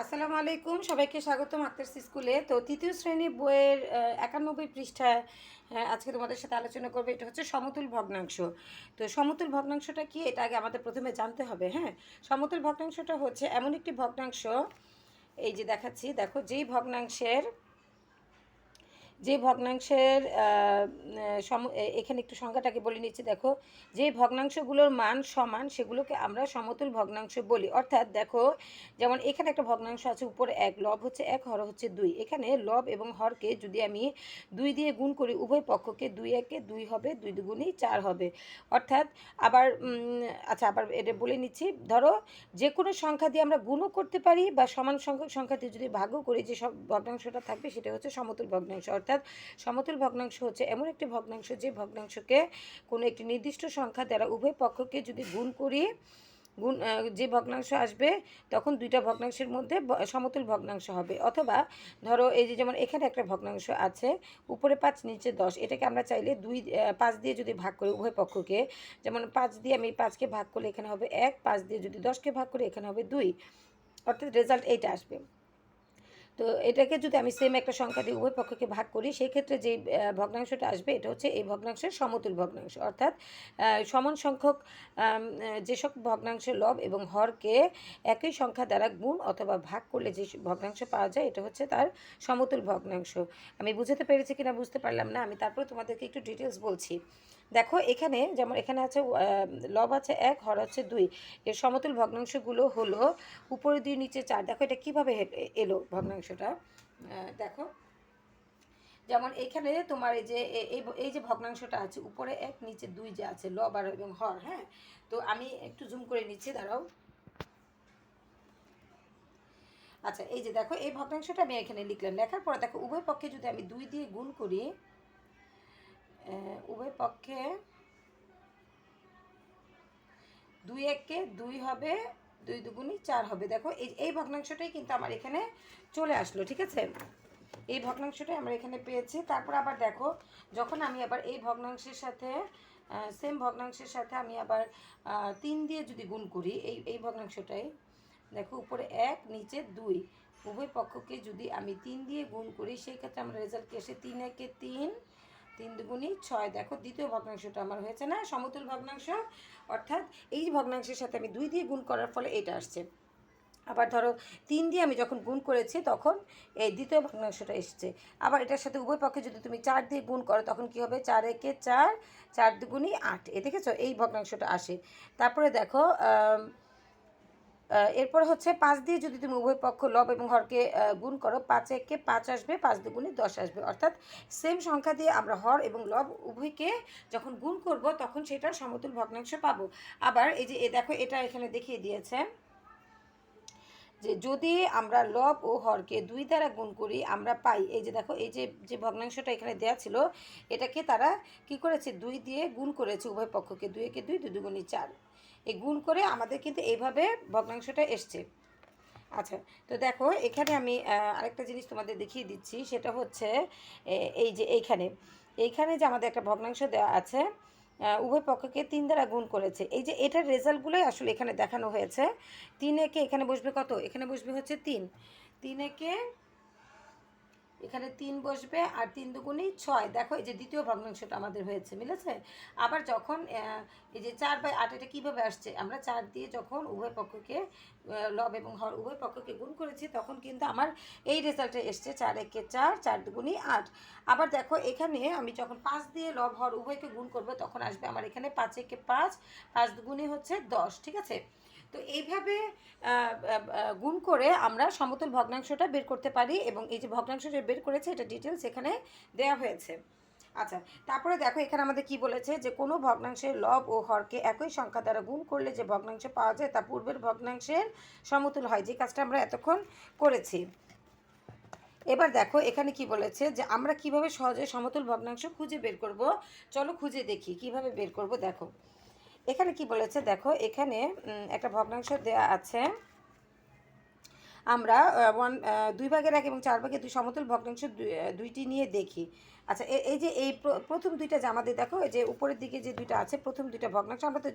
আসসালামু আলাইকুম, সবাইকে স্বাগতম আক্তারস স্কুলে। তো তৃতীয় শ্রেণীর বইয়ের 91 পৃষ্ঠায় আজকে তোমাদের সাথে আলোচনা করবো। এটা হচ্ছে সমতুল ভগ্নাংশ। তো সমতুল ভগ্নাংশটা কি, এটা আগে আমাদের প্রথমে জানতে হবে। হ্যাঁ, সমতুল ভগ্নাংশটা হচ্ছে এমন একটি ভগ্নাংশ, এই যে দেখাচ্ছি, দেখো, যে ভগ্নাংশের এখানে একটু সংখ্যাটাকে বলে নিচ্ছি। দেখো, যে ভগ্নাংশগুলোর মান সমান সেগুলোকে আমরা সমতুল ভগ্নাংশ বলি। অর্থাৎ দেখো, যেমন এখানে একটা ভগ্নাংশ আছে, উপরে 1, লব হচ্ছে 1, হর হচ্ছে 2। এখানে লব এবং হরকে যদি আমি 2 দিয়ে গুণ করি, উভয় পক্ষকে 2 একে 2 হবে, 2 দুগুণেই 4 হবে। অর্থাৎ আবার আচ্ছা, আবার এটা বলে নিচ্ছি। ধরো, যে কোনো সংখ্যা দিয়ে আমরা গুণও করতে পারি বা সমান সংখ্যক সংখ্যা দিয়ে যদি ভাগও করি, যে সব ভগ্নাংশটা থাকবে সেটা হচ্ছে সমতুল ভগ্নাংশ। অর্থাৎ সমতুল ভগ্নাংশ হচ্ছে এমন একটি ভগ্নাংশ যে ভগ্নাংশকে কোনো একটি নির্দিষ্ট সংখ্যা দ্বারা উভয় পক্ষকে যদি গুণ করি, যে ভগ্নাংশ আসবে তখন দুইটা ভগ্নাংশের মধ্যে সমতুল ভগ্নাংশ হবে। অথবা ধরো, এই যে যেমন এখানে একটা ভগ্নাংশ আছে, উপরে 5 নিচে 10, এটাকে আমরা চাইলে 5 দিয়ে যদি ভাগ করি উভয় পক্ষকে, যেমন 5 দিয়ে আমি 5কে ভাগ করলে এখানে হবে 1, 5 দিয়ে যদি 10কে ভাগ করি এখানে হবে 2, অর্থাৎ রেজাল্ট এইটা আসবে। তো এটাকে যদি আমি সেম একটা সংখ্যা দিয়ে উভয় পক্ষকে ভাগ করি, সেই ক্ষেত্রে যে ভগ্নাংশটা আসবে এটা হচ্ছে এই ভগ্নাংশের সমতুল ভগ্নাংশ। অর্থাৎ সমান সংখ্যক যেসব ভগ্নাংশ লব এবং হরকে একই সংখ্যা দ্বারা গুণ অথবা ভাগ করলে যে ভগ্নাংশ পাওয়া যায় এটা হচ্ছে তার সমতুল ভগ্নাংশ। আমি বুঝাতে পেরেছি কিনা বুঝতে পারলাম না, আমি তারপরে তোমাদেরকে একটু ডিটেলস বলছি। দেখো, এখানে যেমন এখানে আছে লব আছে 1, হর আছে 2। এর সমতুল ভগ্নাংশগুলো হলো উপরে 2 নিচে 4। দেখো এটা কীভাবে এলো ভগ্নাংশটা, দেখো, যেমন এখানে তোমার এই যে এই যে ভগ্নাংশটা আছে, উপরে 1 নিচে 2 যে আছে, লব আর এবং হর। হ্যাঁ, তো আমি একটু জুম করে নিচ্ছি, দাঁড়াও। আচ্ছা, এই যে দেখো, এই ভগ্নাংশটা আমি এখানে লিখলাম। লেখার পরে দেখো, উভয় পক্ষে যদি আমি 2 দিয়ে গুণ করি, উভয় পক্ষে 2 একে 2 হবে, 2 দুগুণই 4 হবে। দেখো, এই ভগ্নাংশটাই কিন্তু আমার এখানে চলে আসলো। ঠিক আছে, এই ভগ্নাংশটাই আমরা এখানে পেয়েছি। তারপর আবার দেখো, যখন আমি আবার এই ভগ্নাংশের সাথে সেম ভগ্নাংশের সাথে আমি আবার 3 দিয়ে যদি গুণ করি, এই ভগ্নাংশটাই, দেখো, উপরে 1 নিচে 2, উভয় পক্ষকে যদি আমি 3 দিয়ে গুণ করি, সেই ক্ষেত্রে আমরা রেজাল্ট কি আসে, 3 একে 3, 3 দুগুণই 6। দেখো, দ্বিতীয় ভগ্নাংশটা আমার হয়েছে না সমতুল ভগ্নাংশ। অর্থাৎ এই ভগ্নাংশের সাথে আমি 2 দিয়ে গুণ করার ফলে এটা আসছে। আবার ধরো, 3 দিয়ে আমি যখন গুণ করেছি তখন এই দ্বিতীয় ভগ্নাংশটা এসছে। আবার এটার সাথে উভয় পক্ষে যদি তুমি 4 দিয়ে গুণ করো তখন কি হবে, 4 একে 4, 4 দুগুণই 8। এ দেখেছো, এই ভগ্নাংশটা আসে। তারপরে দেখো, এরপর হচ্ছে 5 দিয়ে যদি তুমি উভয় পক্ষ লব এবং হরকে গুণ করো, 5 একে 5 আসবে, 5 দুগুণে 10 আসবে। অর্থাৎ সেম সংখ্যা দিয়ে আমরা হর এবং লব উভয়কে যখন গুণ করব তখন সেটার সমতুল ভগ্নাংশ পাবো। আবার এই যে দেখো, এটা এখানে দেখিয়ে দিয়েছে যে যদি আমরা লব ও হরকে 2 দ্বারা গুণ করি আমরা পাই, এই যে দেখো, এই যে ভগ্নাংশটা এখানে দেওয়া ছিল এটাকে তারা কি করেছে, 2 দিয়ে গুণ করেছে উভয় পক্ষকে, 2 একে 2, 2 দুগুণে 4। এই গুণ করে আমাদের কিন্তু এইভাবে ভগ্নাংশটা এসছে। আচ্ছা, তো দেখো, এখানে আমি আরেকটা জিনিস তোমাদের দেখিয়ে দিচ্ছি, সেটা হচ্ছে এই যে এইখানে যে আমাদের একটা ভগ্নাংশ দেওয়া আছে, উভয় পক্ষকে 3 দ্বারা গুণ করেছে। এই যে এটার রেজাল্টগুলোই আসলে এখানে দেখানো হয়েছে। 3 একে এখানে বসবে কত, এখানে বসবে হচ্ছে 3, 3 একে এখানে 3 বসবে, আর 3 দুগুণই 6। দেখো, এই যে দ্বিতীয় ভগ্নাংশটা আমাদের হয়েছে, মিলেছে। আবার যখন এই যে 4/8, এটা কীভাবে আসছে, আমরা 4 দিয়ে যখন উভয় পক্ষকে লব এবং হর উভয় পক্ষকে গুণ করেছি তখন কিন্তু আমার এই রেজাল্টে এসছে, 4 একে 4, 4 দুগুণই 8। আবার দেখো, এখানে আমি যখন 5 দিয়ে লব হর উভয়কে গুণ করব তখন আসবে আমার এখানে 5 একে 5, 5 দুগুণই হচ্ছে 10। ঠিক আছে, তো এইভাবে গুণ করে আমরা সমতুল ভগ্নাংশটা বের করতে পারি, এবং এই যে ভগ্নাংশটা বের করেছে এটা ডিটেলস এখানে দেওয়া হয়েছে। আচ্ছা, তারপরে দেখো, এখানে আমাদের কি বলেছে, যে কোনো ভগ্নাংশের লব ও হরকে একই সংখ্যা দ্বারা গুণ করলে যে ভগ্নাংশ পাওয়া যায় তা পূর্বের ভগ্নাংশের সমতুল হয়, যে কাজটা আমরা এতক্ষণ করেছি। এবার দেখো, এখানে কি বলেছে, যে আমরা কিভাবে সহজে সমতুল ভগ্নাংশ খুঁজে বের করব। চলো খুঁজে দেখি কিভাবে বের করব। দেখো, এখানে কি বলেছে, দেখো, এখানে একটা ভগ্নাংশ দেওয়া আছে। আমরা 2/1 এবং 4/2 সমতুল ভগ্নাংশ দুইটি নিয়ে দেখি। আচ্ছা, এই যে এই প্রথম দুইটা যে আমাদের দেখো, এই যে উপরের দিকে যে দুইটা আছে, প্রথম দুইটা ভগ্নাংশ আমরা তো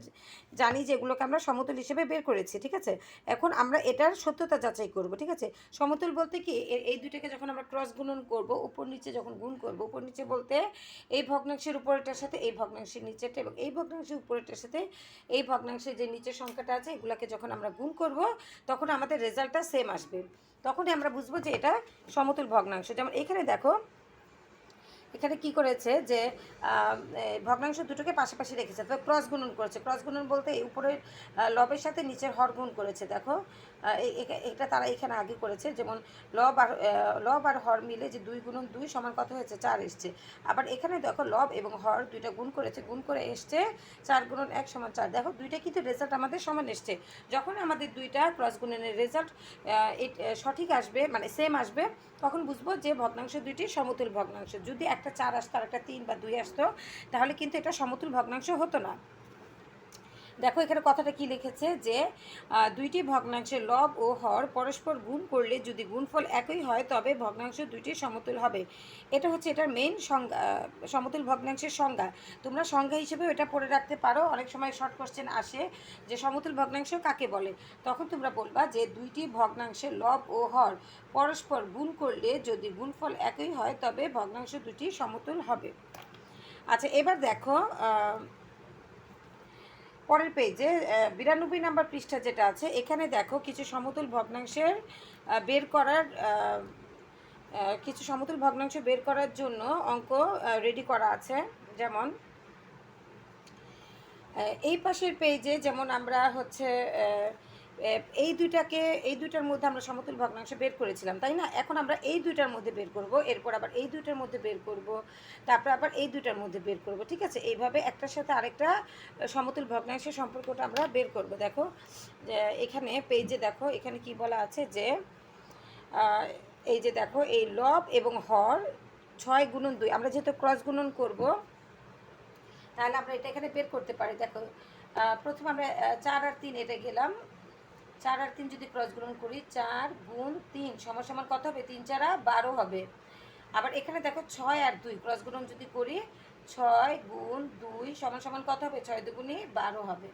জানি যে এগুলোকে আমরা সমতুল হিসেবে বের করেছি, ঠিক আছে। এখন আমরা এটার সত্যতা যাচাই করব, ঠিক আছে। সমতুল বলতে কি, এই দুইটাকে যখন আমরা ক্রস গুণন করব, উপর নিচে যখন গুণ করব, উপর নিচে বলতে এই ভগ্নাংশের উপরেরটার সাথে এই ভগ্নাংশের নিচেরটা এবং এই ভগ্নাংশের উপরেরটার সাথে এই ভগ্নাংশের যে নিচের সংখ্যাটা আছে, এগুলোকে যখন আমরা গুণ করব তখন আমাদের রেজাল্টটা সেম আসবে। তখনই আমরা বুঝবো যে এটা সমতুল ভগ্নাংশ। যেমন এখানে দেখো, এখানে কি করেছে যে ভগ্নাংশ দুটোকে পাশাপাশি রেখেছে, তো ক্রস গুণন করেছে। ক্রস গুণন বলতে উপরের লবের সাথে নিচের হর গুণ করেছে। দেখো এটা তারা এখানে আগে করেছে, যেমন লব আর হর মিলে যে 2 গুণন 2 সমান কত হয়েছে, 4 এসছে। আবার এখানে দেখো লব এবং হর দুইটা গুণ করেছে, গুণ করে এসছে 4 গুণন 1 সমান 4। দেখো দুইটা কিন্তু রেজাল্ট আমাদের সমান এসছে। যখন আমাদের দুইটা ক্রস গুণনের রেজাল্ট সঠিক আসবে, মানে সেম আসবে, তখন বুঝবো যে ভগ্নাংশ দুইটি সমতুল ভগ্নাংশ। যদি একটা 4 আসতো আর একটা 3 বা 2 আসতো, তাহলে কিন্তু এটা সমতুল ভগ্নাংশ হতো না। দেখো এখানে কথাটা কি লিখেছে যে দুইটি ভগ্নাংশের লব ও হর পরস্পর গুণ করলে যদি গুণফল একই হয় তবে ভগ্নাংশ দুইটি সমতুল হবে। এটা হচ্ছে এটার মেইন সংজ্ঞা, সমতুল ভগ্নাংশের সংজ্ঞা। তোমরা সংজ্ঞা হিসেবেও এটা পড়ে রাখতে পারো। অনেক সময় শর্ট কোশ্চেন আসে যে সমতুল ভগ্নাংশ কাকে বলে, তখন তোমরা বলবা যে দুইটি ভগ্নাংশের লব ও হর পরস্পর গুণ করলে যদি গুণফল একই হয় তবে ভগ্নাংশ দুটি সমতুল হবে। আচ্ছা, এবার দেখো পরের পেজে 92 নম্বর পৃষ্ঠা যেটা আছে, এখানে দেখো কিছু সমতুল ভগ্নাংশের বের করার কিছু সমতুল ভগ্নাংশ বের করার জন্য অঙ্ক রেডি করা আছে। যেমন এই পাশের পেজে যেমন আমরা হচ্ছে এই দুইটার মধ্যে আমরা সমতুল ভগ্নাংশ বের করেছিলাম, তাই না। এখন আমরা এই দুইটার মধ্যে বের করব, এরপর আবার এই দুইটার মধ্যে বের করব, তারপর আবার এই দুইটার মধ্যে বের করব, ঠিক আছে। এইভাবে একটার সাথে আরেকটা সমতুল ভগ্নাংশের সম্পর্কটা আমরা বের করব। দেখো এখানে পেজে দেখো এখানে কি বলা আছে যে এই যে দেখো এই লব এবং হর 6 গুণন 2, আমরা যেহেতু ক্রস গুণন করব তাহলে আমরা এটা এখানে বের করতে পারি। দেখো প্রথমে আমরা 4 আর 3 এটা গেলাম, 4 আর 3 যদি ক্রস গুণন করি, 4 গুণ 3 সমান সমান কত হবে, 3 4 12 হবে। আবার এখানে দেখো 6 আর 2 ক্রস গুণন যদি করি, 6 গুণ 2 সমান সমান কত হবে, 6 দুগুণে 12 হবে।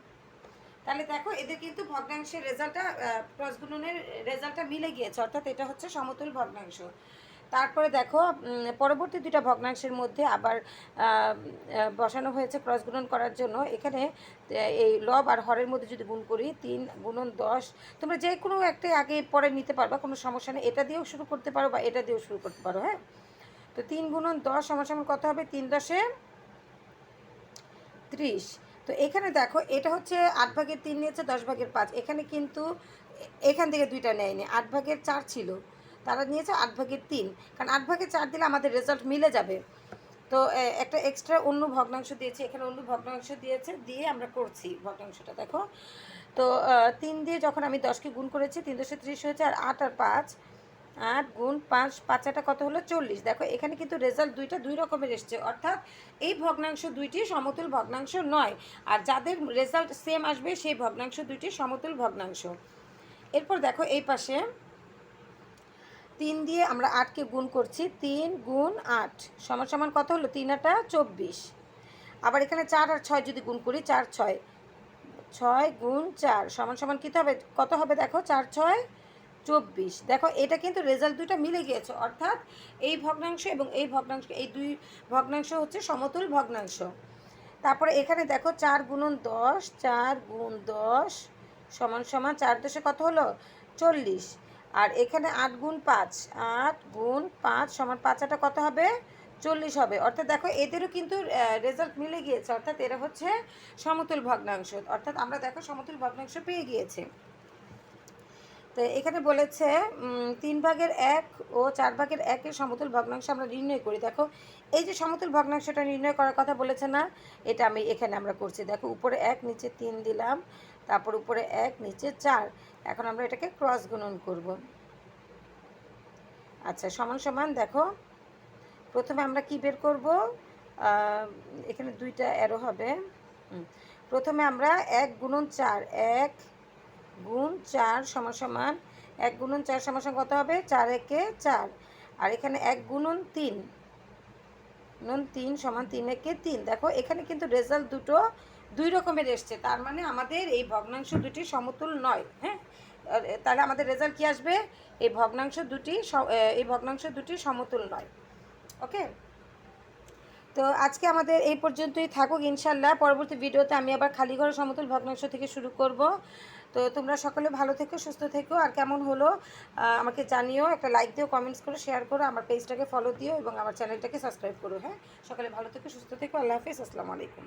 তাহলে দেখো এদের কিন্তু ভগ্নাংশের রেজাল্টটা ক্রস গুণনের রেজাল্টটা মিলে গিয়েছে, অর্থাৎ এটা হচ্ছে সমতুল ভগ্নাংশ। তারপরে দেখো পরবর্তী দুইটা ভগ্নাংশের মধ্যে আবার বসানো হয়েছে ক্রস গুণন করার জন্য। এখানে এই লব আর হরের মধ্যে যদি গুণ করি, 3 গুণন 10, তোমরা যে কোনো একটা আগে পরে নিতে পারবা, কোনো সমস্যা নেই। এটা দিয়েও শুরু করতে পারো বা এটা দিয়েও শুরু করতে পারো, হ্যাঁ। তো 3 গুণন 10 সমান সমান কত হবে, 3 10 30। তো এখানে দেখো এটা হচ্ছে 8 ভাগের 3 নিয়েছে, 10 ভাগের 5। এখানে কিন্তু এখান থেকে দুইটা নেয়নি, 8 ভাগের 4 ছিল, তারা নিয়েছে 8 ভাগের 3, কারণ 8 ভাগের 4 দিলে আমাদের রেজাল্ট মিলে যাবে। তো একটা এক্সট্রা অন্য ভগ্নাংশ দিয়েছে, এখানে অন্য ভগ্নাংশ দিয়েছে, দিয়ে আমরা করছি ভগ্নাংশটা। দেখো তো 3 দিয়ে যখন আমি 10কে গুণ করেছি, 3 10 30 হয়েছে, আর 8 আর 5, 8 গুণ 5, 5 এটা কত হলো, 40। দেখো এখানে কিন্তু রেজাল্ট দুইটা দুই রকমের এসছে, অর্থাৎ এই ভগ্নাংশ দুইটি সমতুল ভগ্নাংশ নয়, আর যাদের রেজাল্ট সেম আসবে সেই ভগ্নাংশ দুইটি সমতুল ভগ্নাংশ। এরপর দেখো এই পাশে 3 দিয়ে আমরা 8কে গুণ করছি, 3 গুণ 8 সমান সমান কত হলো, 3 8 24। আবার এখানে 4 আর 6 যদি গুণ করি, 4 6, 6 গুণ 4 সমান সমান কত হবে, দেখো 4 6 24। দেখো এটা কিন্তু রেজাল্ট দুইটা মিলে গিয়েছে, অর্থাৎ এই ভগ্নাংশ এবং এই ভগ্নাংশ, এই দুই ভগ্নাংশ হচ্ছে সমতুল ভগ্নাংশ। তারপরে এখানে দেখো 4 গুণন 10, 4 গুণ 10 সমান সমান 4 10 কত হলো, 40। আর এখানে 8 গুণ 5, 8 গুণ 5 সমান 5 8 কত হবে, 40 হবে। অর্থাৎ দেখো এদেরও কিন্তু রেজাল্ট মিলে গিয়েছে, অর্থাৎ এরা হচ্ছে সমতুল ভগ্নাংশ, অর্থাৎ আমরা দেখো সমতুল ভগ্নাংশ পেয়ে গিয়েছি। তো এখানে বলেছে 3 ভাগের 1 ও 4 ভাগের 1-এর সমতুল ভগ্নাংশ আমরা নির্ণয় করি। দেখো এই যে সমতুল ভগ্নাংশটা নির্ণয় করার কথা বলেছে না, এটা আমি এখানে আমরা করছি। দেখো উপরে 1 নিচে 3 দিলাম, তারপর উপরে 1 নিচে 4। এখন আমরা এটাকে ক্রস গুণন করব। আচ্ছা, সমান সমান দেখো প্রথমে আমরা কি বের করব, এখানে দুইটা অ্যারো হবে। প্রথমে আমরা 1 গুণন 4, 1 গুণ 4 সমান সমান 1 গুণন 4 সমান সমান কত হবে, 4 1 4। আর এখানে 1 গুণন 3, নুন 3 সমান 3 একে 3। দেখো এখানে কিন্তু রেজাল্ট দুটো দুই রকমের এসছে, তার মানে আমাদের এই ভগ্নাংশ দুটি সমতুল নয়। হ্যাঁ, তাহলে আমাদের রেজাল্ট কি আসবে? এই ভগ্নাংশ দুটি সমতুল নয়। ওকে, তো আজকে আমাদের এই পর্যন্তই থাকুক ইনশাল্লাহ। পরবর্তী ভিডিওতে আমি আবার খালি ঘরে সমতুল ভগ্নাংশ থেকে শুরু করব। তো তোমরা সকলে ভালো থেকো, সুস্থ থেকো, আর কেমন হলো আমাকে জানিও। একটা লাইক দিও, কমেন্টস করো, শেয়ার করো, আমার পেজটাকে ফলো দিও এবং আমার চ্যানেলটাকে সাবস্ক্রাইব করো। হ্যাঁ, সকলে ভালো থেকো, সুস্থ থেকো। আল্লাহ হাফিজ, আসসালামু আলাইকুম।